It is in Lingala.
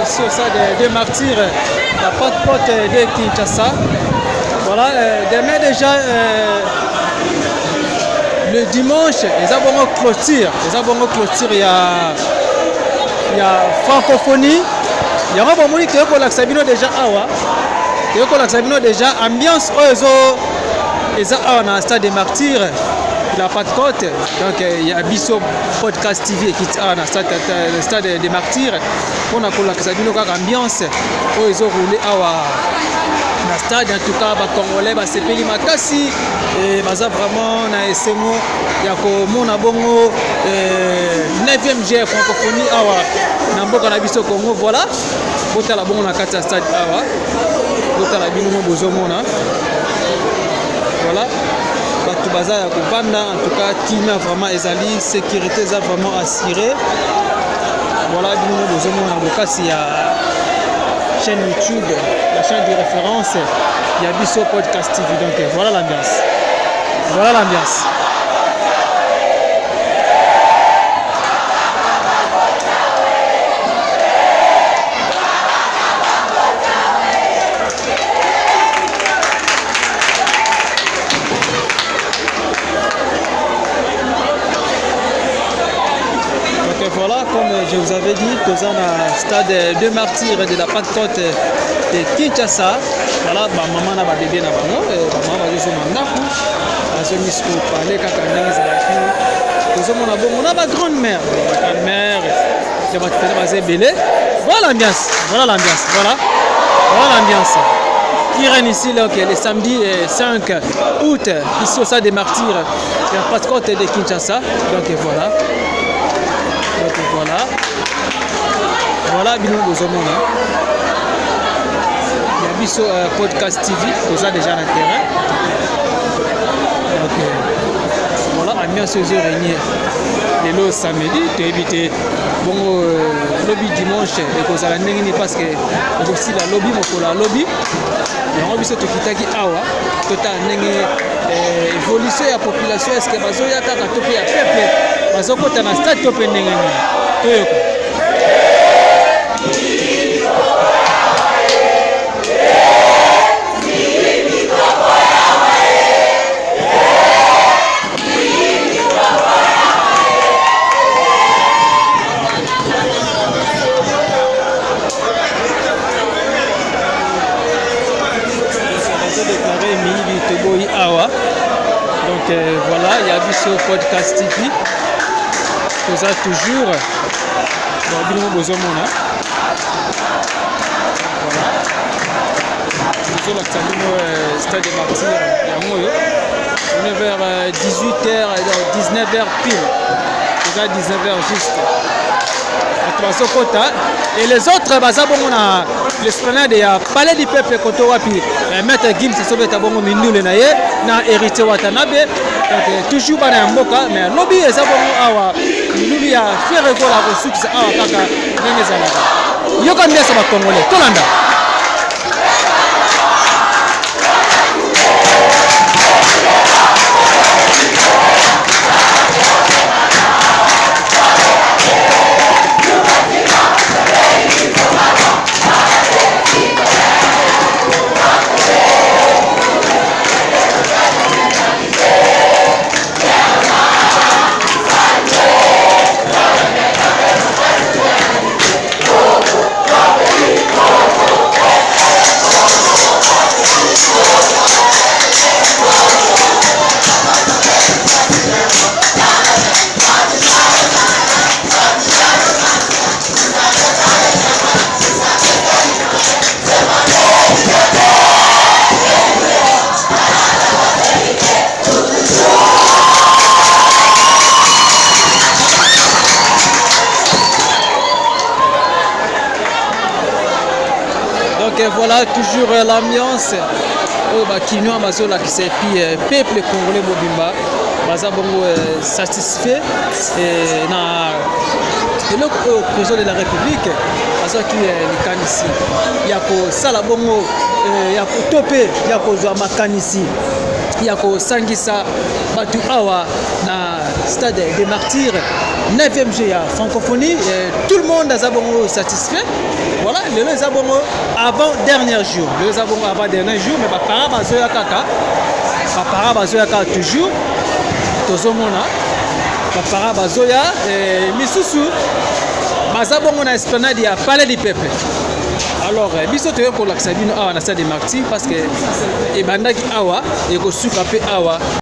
ici au stade des Martyrs, la Pentecôte de Kinshasa. Voilà, demain déjà, le dimanche, les abonnés clôture. Il y a francophonie. Il y a un moment qui est pour Sabino déjà awa. Il y a Sabino déjà ambiance ils ont un stade des Martyrs. La Pentecôte, donc il y a Bisso Podcast TV qui est dans le stade des Martyrs. On a ambiance où ils ont roulé dans le stade. En tout cas, les Congolais, c'est Peli Makasi. Et vraiment, on a essayé il y a mon bongo 9e G francophonie dans Mboka na Bisso Congo. Voilà. Bota la bongo na kati stade awa. Bota la bino bozomona. Voilà. Baza ya kobanda en tout cas Tina vraiment ezali sécurité est vraiment assurée. Voilà bino bozomona lokasi ya chaîne YouTube, la chaîne de référence ya Bisso Podcast TV. Donc voilà l'ambiance. Voilà, comme je vous avais dit, nous sommes au stade de Martyrs de la Pentecôte de Kinshasa. Voilà, maman a bébé na bango, maman va jouer mandaku. Azo misko parler kaka ndenge za fille. Nous sommes na bongo na ba grande-mère, qui va faire baser belé. Voilà l'ambiance. Voilà l'ambiance. Qui règne ici là, le samedi 5 août ici au stade des Martyrs de la Pentecôte de Kinshasa. Donc voilà bino bozomona il y a Bisso Podcast TV ça déjà na terrain. Donc voilà ambiance aux réunies le samedi tu éviter bon lobby dimanche et que ça la ndenge parce que aussi la lobby mokola lobby yango biso tokitaki awa tota ndenge évolution ya population est-ce que bazoya kaka to pe ya peuple bazokota na stade to pe ndenge toyoko. Donc voilà, il y a Bisso Podcast TV. Tout ça toujours. Voilà. Nous sommes stade des Martyrs. On est vers 18h, 19h pile. C'est ça 19h juste. Et les autres, l'esplanade de Palais du Peuple, Maître Gims, c'est bon minule na hérité Watanabe. Donc toujours pas na mboka, mais lobby est bon awa. Lobby a fait recours à la ressource awa kaka nengezala. Yoka mbia sa Congolais. Tolanda. Voilà toujours l'ambiance au Bakino Amazola qui s'est peuple congolais Mobimba baza bongo satisfait et na le président de la République azo qui est kanisi ya ko sala bongo ya ko topé ya ko zwa makanisi ya ko sangisa batu awa na stade des martyrs 9e jeu ya francophonie tout le monde aza bongo satisfait voilà lelo eza bongo avant dernier jour lelo eza bongo avant dernier jour mais bapara bazoya kaka toujours tozomona bapara bazoya misusu baza bongo na esplanade ya palais du peuple. Alors biso toye kolakisa bino awa na stade des martyrs parce que ebandaki awa ekosuka pe awa